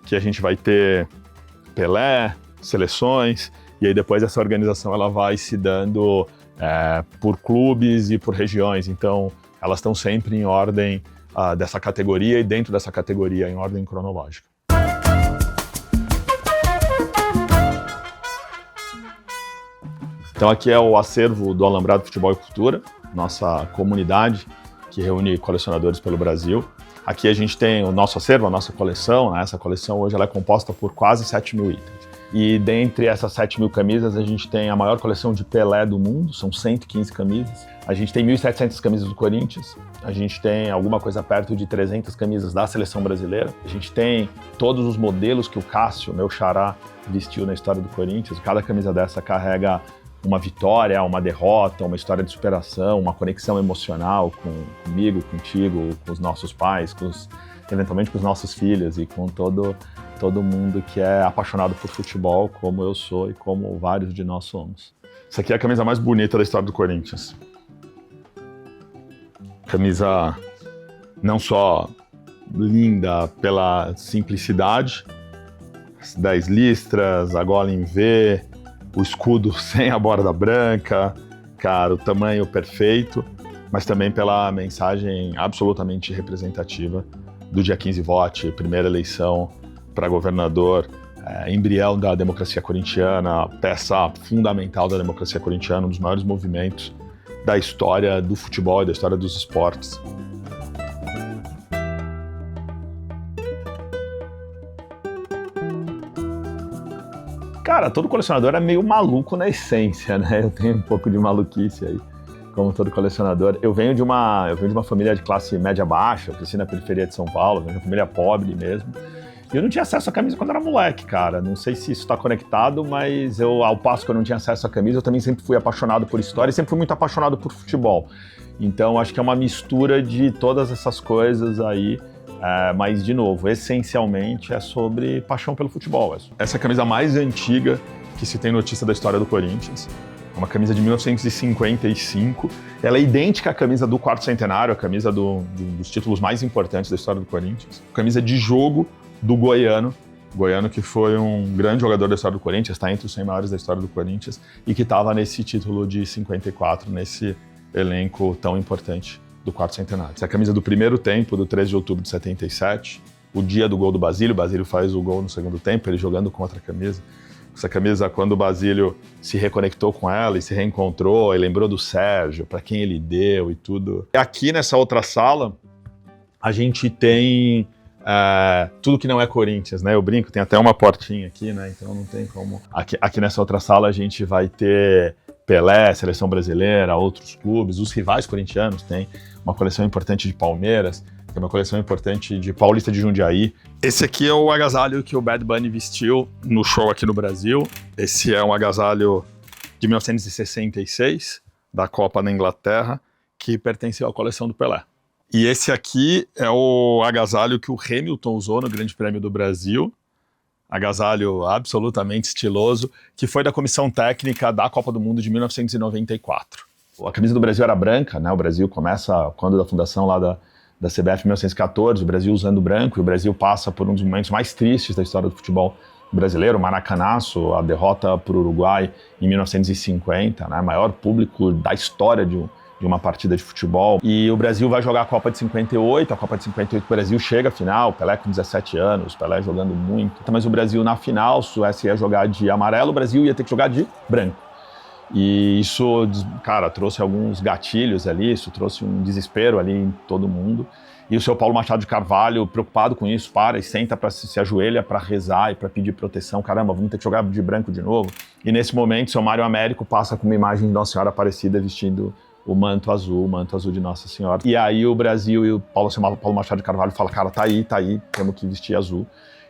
que a gente vai ter Pelé, seleções, e aí depois essa organização ela vai se dando por clubes e por regiões, então elas estão sempre em ordem dessa categoria e dentro dessa categoria em ordem cronológica. Então aqui é o acervo do Alambrado Futebol e Cultura, nossa comunidade que reúne colecionadores pelo Brasil. Aqui a gente tem o nosso acervo, a nossa coleção, né? Essa coleção hoje ela é composta por quase 7.000 itens. E dentre essas 7.000 camisas, a gente tem a maior coleção de Pelé do mundo, são 115 camisas. A gente tem 1.700 camisas do Corinthians, a gente tem alguma coisa perto de 300 camisas da seleção brasileira. A gente tem todos os modelos que o Cássio, meu xará, vestiu na história do Corinthians. Cada camisa dessa carrega uma vitória, uma derrota, uma história de superação, uma conexão emocional comigo, contigo, com os nossos pais, eventualmente com os nossos filhos e com todo mundo que é apaixonado por futebol, como eu sou e como vários de nós somos. Essa aqui é a camisa mais bonita da história do Corinthians. Camisa não só linda pela simplicidade, as 10 listras, a gola em V, o escudo sem a borda branca, cara, o tamanho perfeito, mas também pela mensagem absolutamente representativa do dia 15 vote, primeira eleição para governador, embrião da democracia corintiana, peça fundamental da democracia corintiana, um dos maiores movimentos da história do futebol e da história dos esportes. Cara, todo colecionador é meio maluco na essência, né? Eu tenho um pouco de maluquice aí, como todo colecionador. Eu venho de uma família de classe média baixa, eu cresci na periferia de São Paulo, venho de uma família pobre mesmo. E eu não tinha acesso à camisa quando era moleque, cara. Não sei se isso está conectado, mas ao passo que eu não tinha acesso à camisa, eu também sempre fui apaixonado por história e sempre fui muito apaixonado por futebol. Então, acho que é uma mistura de todas essas coisas aí. Mas, de novo, essencialmente é sobre paixão pelo futebol. Essa é a camisa mais antiga que se tem notícia da história do Corinthians. É uma camisa de 1955. Ela é idêntica à camisa do quarto centenário, a camisa dos títulos mais importantes da história do Corinthians. Camisa de jogo do Goiano que foi um grande jogador da história do Corinthians, está entre os 100 maiores da história do Corinthians e que estava nesse título de 54, nesse elenco tão importante do quarto centenário. Essa é a camisa do primeiro tempo, do 13 de outubro de 77, o dia do gol do Basílio. O Basílio faz o gol no segundo tempo, ele jogando com outra camisa. Essa camisa, quando o Basílio se reconectou com ela e se reencontrou, ele lembrou do Sérgio, para quem ele deu e tudo. Aqui nessa outra sala, a gente tem tudo que não é Corinthians, né? Eu brinco, tem até uma portinha aqui, né? Então não tem como... Aqui nessa outra sala a gente vai ter Pelé, seleção brasileira, outros clubes, os rivais corintianos, tem uma coleção importante de Palmeiras, tem uma coleção importante de Paulista de Jundiaí. Esse aqui é o agasalho que o Bad Bunny vestiu no show aqui no Brasil. Esse é um agasalho de 1966, da Copa da Inglaterra, que pertenceu à coleção do Pelé. E esse aqui é o agasalho que o Hamilton usou no Grande Prêmio do Brasil, agasalho absolutamente estiloso, que foi da comissão técnica da Copa do Mundo de 1994. A camisa do Brasil era branca, né? O Brasil começa, quando da fundação lá da CBF em 1914, o Brasil usando branco, e o Brasil passa por um dos momentos mais tristes da história do futebol brasileiro, o Maracanaço, a derrota para o Uruguai em 1950, né? Maior público da história de uma partida de futebol. E o Brasil vai jogar a Copa de 58, a Copa de 58 o Brasil chega à final, Pelé com 17 anos, Pelé jogando muito. Mas o Brasil na final, Suécia ia jogar de amarelo, o Brasil ia ter que jogar de branco. E isso, cara, trouxe alguns gatilhos ali, isso trouxe um desespero ali em todo mundo. E o seu Paulo Machado de Carvalho, preocupado com isso, para e senta, se ajoelha para rezar e para pedir proteção. Caramba, vamos ter que jogar de branco de novo. E nesse momento, seu Mário Américo passa com uma imagem de Nossa Senhora Aparecida vestindo o manto azul de Nossa Senhora. E aí o Brasil e o Paulo Machado de Carvalho falam, cara, tá aí, temos que vestir azul.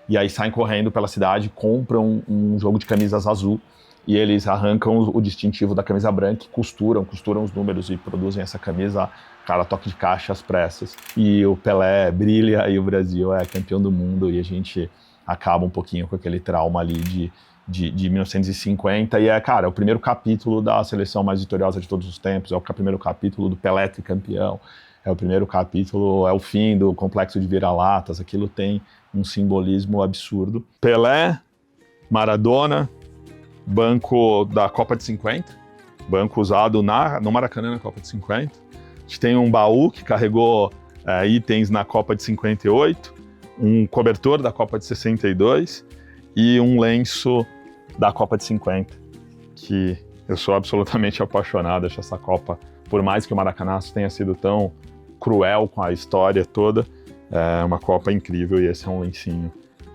E aí saem correndo pela cidade, compram um jogo de camisas azul, e eles arrancam o distintivo da camisa branca e costuram os números e produzem essa camisa, cara, toque de caixa às pressas. E o Pelé brilha e o Brasil é campeão do mundo, e a gente acaba um pouquinho com aquele trauma ali de 1950, e cara, é o primeiro capítulo da seleção mais vitoriosa de todos os tempos, é o primeiro capítulo do Pelé tricampeão, é o primeiro capítulo, é o fim do complexo de vira-latas, aquilo tem um simbolismo absurdo. Pelé, Maradona, banco da Copa de 50, banco usado no Maracanã na Copa de 50. A gente tem um baú que carregou itens na Copa de 58, um cobertor da Copa de 62 e um lenço da Copa de 50, que eu sou absolutamente apaixonado. Acho essa Copa, por mais que o Maracanã tenha sido tão cruel com a história toda, é uma Copa incrível, e esse é um lencinho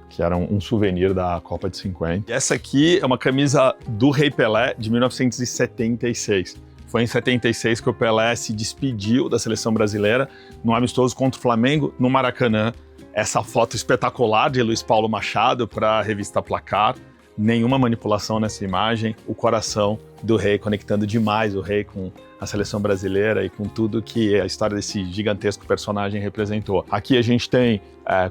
que era um souvenir da Copa de 50. E essa aqui é uma camisa do Rei Pelé, de 1976. Foi em 76 que o Pelé se despediu da seleção brasileira, no amistoso contra o Flamengo, no Maracanã. Essa foto espetacular de Luiz Paulo Machado para a revista Placar. Nenhuma manipulação nessa imagem, o coração do rei, conectando demais o rei com a seleção brasileira e com tudo que a história desse gigantesco personagem representou. Aqui a gente tem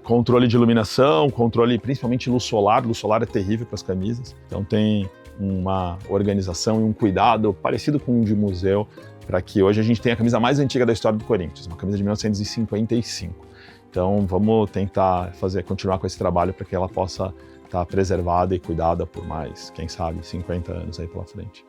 controle de iluminação, controle principalmente luz solar é terrível para as camisas, então tem uma organização e um cuidado parecido com um de museu, para que hoje a gente tenha a camisa mais antiga da história do Corinthians, uma camisa de 1955. Então vamos tentar continuar com esse trabalho para que ela possa estar preservada e cuidada por mais, quem sabe, 50 anos aí pela frente.